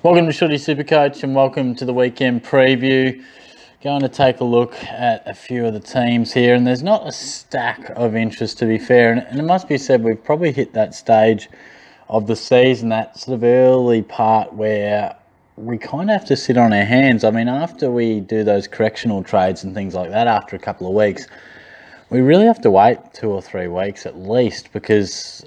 Welcome to Shooty SuperCoach and welcome to the weekend preview. Going to take a look at a few of the teams here, and there's not a stack of interest, to be fair, and it must be said we've probably hit that stage of the season, that sort of early part where we kind of have to sit on our hands. I mean, after we do those correctional trades and things like that after a couple of weeks, we really have to wait 2 or 3 weeks at least, because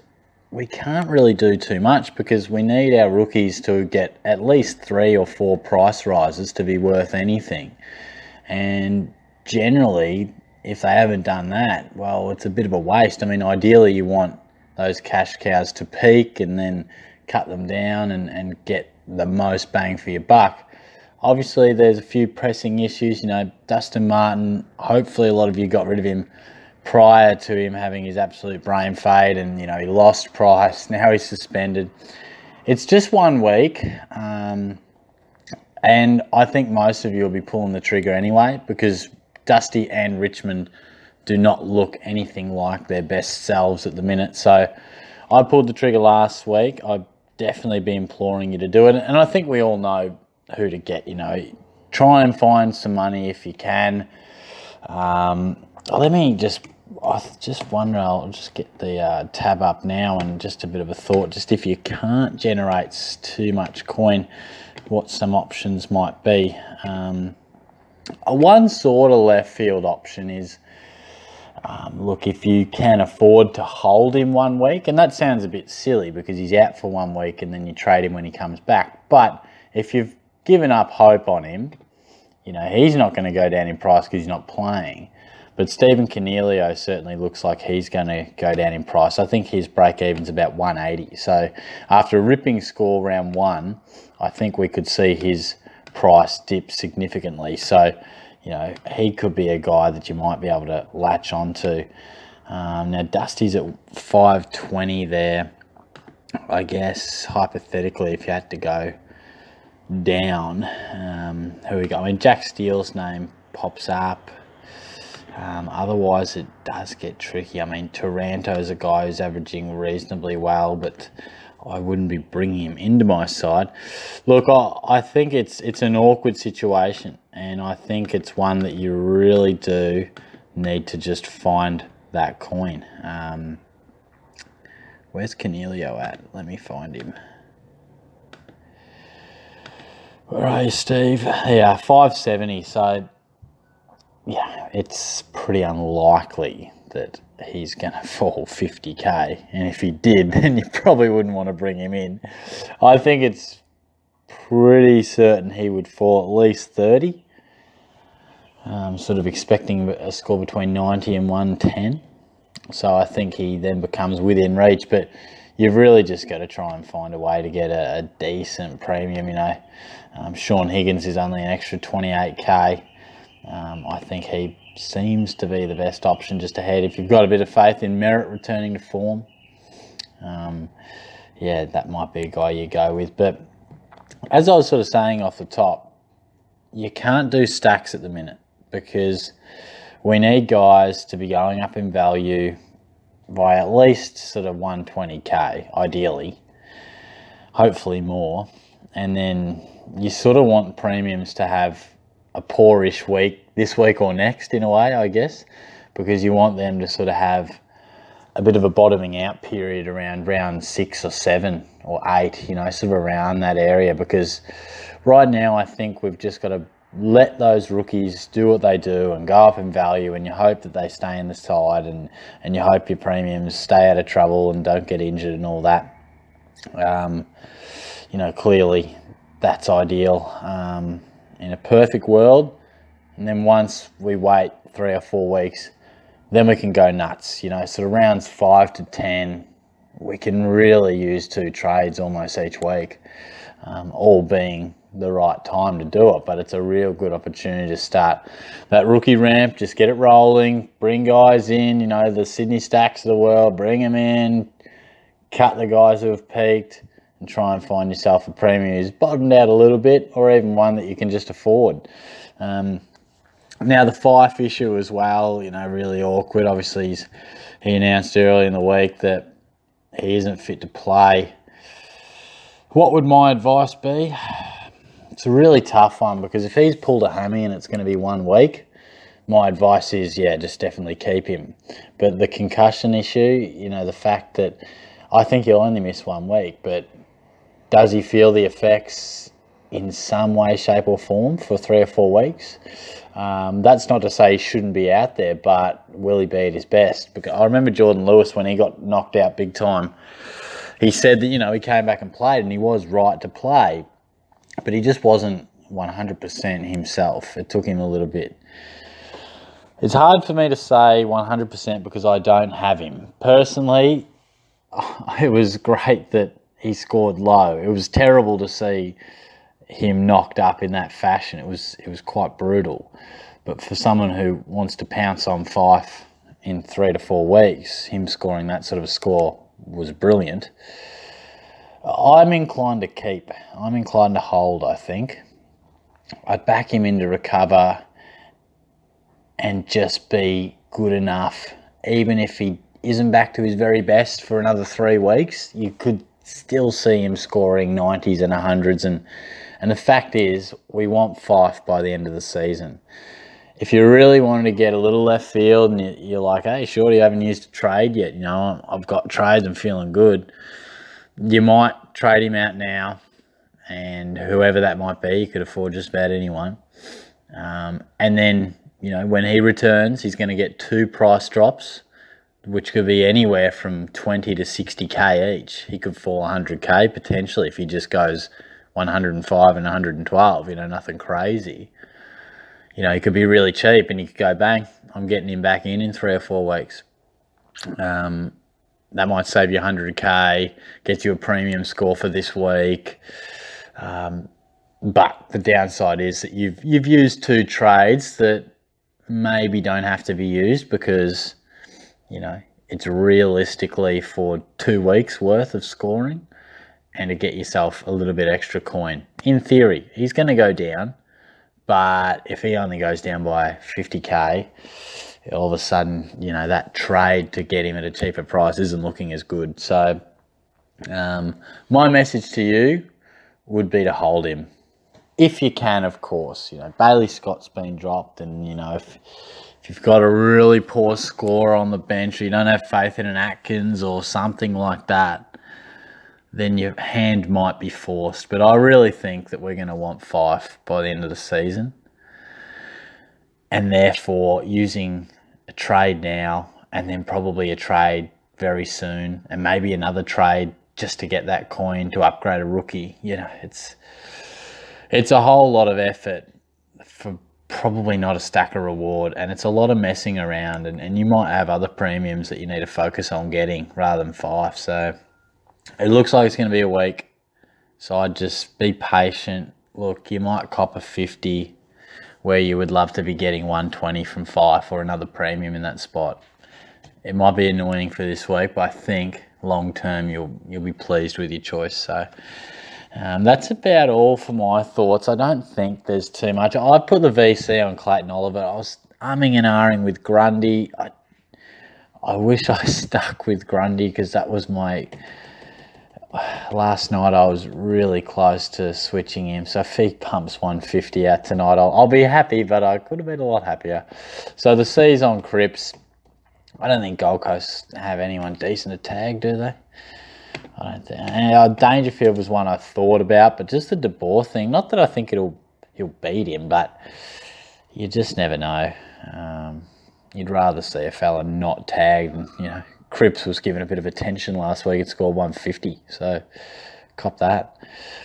we can't really do too much, because we need our rookies to get at least 3 or 4 price rises to be worth anything. And generally, if they haven't done that, well, it's a bit of a waste. I mean, ideally you want those cash cows to peak and then cut them down and get the most bang for your buck. Obviously, there's a few pressing issues. You know, Dustin Martin, hopefully a lot of you got rid of him prior to him having his absolute brain fade, and, you know, he lost price. Now he's suspended. It's just 1 week, and I think most of you will be pulling the trigger anyway, because Dusty and Richmond do not look anything like their best selves at the minute. So I pulled the trigger last week. I'd definitely be imploring you to do it, and I think we all know who to get. You know, try and find some money if you can. Let me I just wonder, I'll just get the tab up now, and just a bit of a thought, just if you can't generate too much coin, what some options might be. One sort of left field option is, look, if you can afford to hold him 1 week, and that sounds a bit silly because he's out for 1 week and then you trade him when he comes back, but if you've given up hope on him, you know, he's not going to go down in price because he's not playing. But Stephen Cornelio certainly looks like he's going to go down in price. I think his break-even's about 180. So after a ripping score round 1, I think we could see his price dip significantly. So, you know, he could be a guy that you might be able to latch onto. Now, Dusty's at 520 there. I guess, hypothetically, if you had to go down, who we got? I mean, Jack Steele's name pops up. Otherwise, it does get tricky. I mean, Taranto's a guy who's averaging reasonably well, but I wouldn't be bringing him into my side. Look, I think it's an awkward situation, and I think it's one that you really do need to just find that coin. Where's Cornelio at? Let me find him. Where are you, Steve? Yeah, 570. So, yeah, it's pretty unlikely that he's going to fall 50k. And if he did, then you probably wouldn't want to bring him in. I think it's pretty certain he would fall at least 30. I'm sort of expecting a score between 90 and 110. So I think he then becomes within reach. But you've really just got to try and find a way to get a decent premium. You know, Sean Higgins is only an extra 28k. I think he seems to be the best option just ahead. If you've got a bit of faith in Merritt returning to form, yeah, that might be a guy you go with. But as I was sort of saying off the top, you can't do stacks at the minute, because we need guys to be going up in value by at least sort of 120k, ideally, hopefully more. And then you sort of want premiums to have a poorish week this week or next, in a way, I guess, because you want them to sort of have a bit of a bottoming out period around round 6 or 7 or 8, you know, sort of around that area. Because right now I think we've just got to let those rookies do what they do and go up in value, and you hope that they stay in the side, and you hope your premiums stay out of trouble and don't get injured and all that. You know, clearly that's ideal in a perfect world. And then once we wait 3 or 4 weeks, then we can go nuts. You know, sort of rounds 5 to 10, we can really use 2 trades almost each week, all being the right time to do it. But it's a real good opportunity to start that rookie ramp, just get it rolling, bring guys in, you know, the Sydney Stacks of the world, bring them in, cut the guys who have peaked, and try and find yourself a premium who's bottomed out a little bit, or even one that you can just afford. Now, the Fyfe issue as well, you know, really awkward. Obviously, he announced early in the week that he isn't fit to play. What would my advice be? It's a really tough one, because if he's pulled a hammy and it's going to be 1 week, my advice is, yeah, just definitely keep him. But the concussion issue, you know, the fact that I think he'll only miss 1 week, but does he feel the effects in some way, shape or form for 3 or 4 weeks? That's not to say he shouldn't be out there, but will he be at his best? Because I remember Jordan Lewis, when he got knocked out big time, he said that, you know, he came back and played and he was right to play, but he just wasn't 100% himself. It took him a little bit. It's hard for me to say 100% because I don't have him. Personally, it was great that he scored low. It was terrible to see him knocked up in that fashion. It was quite brutal. But for someone who wants to pounce on Fyfe in 3 to 4 weeks, him scoring that sort of a score was brilliant. I'm inclined to keep. I'm inclined to hold, I think. I'd back him in to recover and just be good enough. Even if he isn't back to his very best for another 3 weeks, you could still see him scoring 90s and 100s. And the fact is, we want Fyfe by the end of the season. If you really wanted to get a little left field and you're like, hey, Shorty, you haven't used a trade yet, you know, I've got trades, I'm feeling good, you might trade him out now, and whoever that might be, you could afford just about anyone. And then, you know, when he returns, he's going to get 2 price drops, which could be anywhere from 20 to 60k each. He could fall 100k potentially if he just goes 105 and 112, you know, nothing crazy. You know, he could be really cheap and you could go, bang, I'm getting him back in 3 or 4 weeks. That might save you 100k, gets you a premium score for this week. But the downside is that you've used 2 trades that maybe don't have to be used, because, you know, it's realistically for 2 weeks worth of scoring and to get yourself a little bit extra coin. In theory, he's going to go down, but if he only goes down by 50k, all of a sudden, you know, that trade to get him at a cheaper price isn't looking as good. So my message to you would be to hold him. If you can, of course. You know, Bailey Scott's been dropped, and, you know, if you've got a really poor scorer on the bench, or you don't have faith in an Atkins or something like that, then your hand might be forced. But I really think that we're going to want Fyfe by the end of the season. And therefore, using a trade now and then probably a trade very soon, and maybe another trade just to get that coin to upgrade a rookie. You know, it's a whole lot of effort for probably not a stack of reward, and it's a lot of messing around, and you might have other premiums that you need to focus on getting rather than Fyfe. So it looks like it's going to be a week, so I'd just be patient. Look, you might cop a 50 where you would love to be getting 120 from Fyfe or another premium in that spot. It might be annoying for this week, but I think long term you'll be pleased with your choice. So that's about all for my thoughts. I don't think there's too much. I put the VC on Clayton Oliver. I was umming and ahhing with Grundy. I wish I stuck with Grundy, because that was my... Last night I was really close to switching him. So if he pumps 150 out tonight, I'll be happy, but I could have been a lot happier. So the C's on Cripps. I don't think Gold Coast have anyone decent to tag, do they? I don't think. Dangerfield was one I thought about, but just the De Boer thing. Not that I think he'll beat him, but you just never know. You'd rather see a fella not tagged, and, you know, Cripps was given a bit of attention last week. It scored 150, so cop that.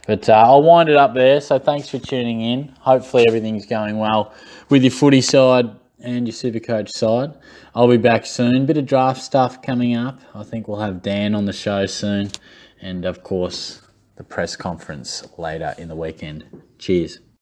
But I'll wind it up there. So thanks for tuning in. Hopefully everything's going well with your footy side and your SuperCoach side. I'll be back soon. Bit of draft stuff coming up. I think we'll have Dan on the show soon. And, of course, the press conference later in the weekend. Cheers.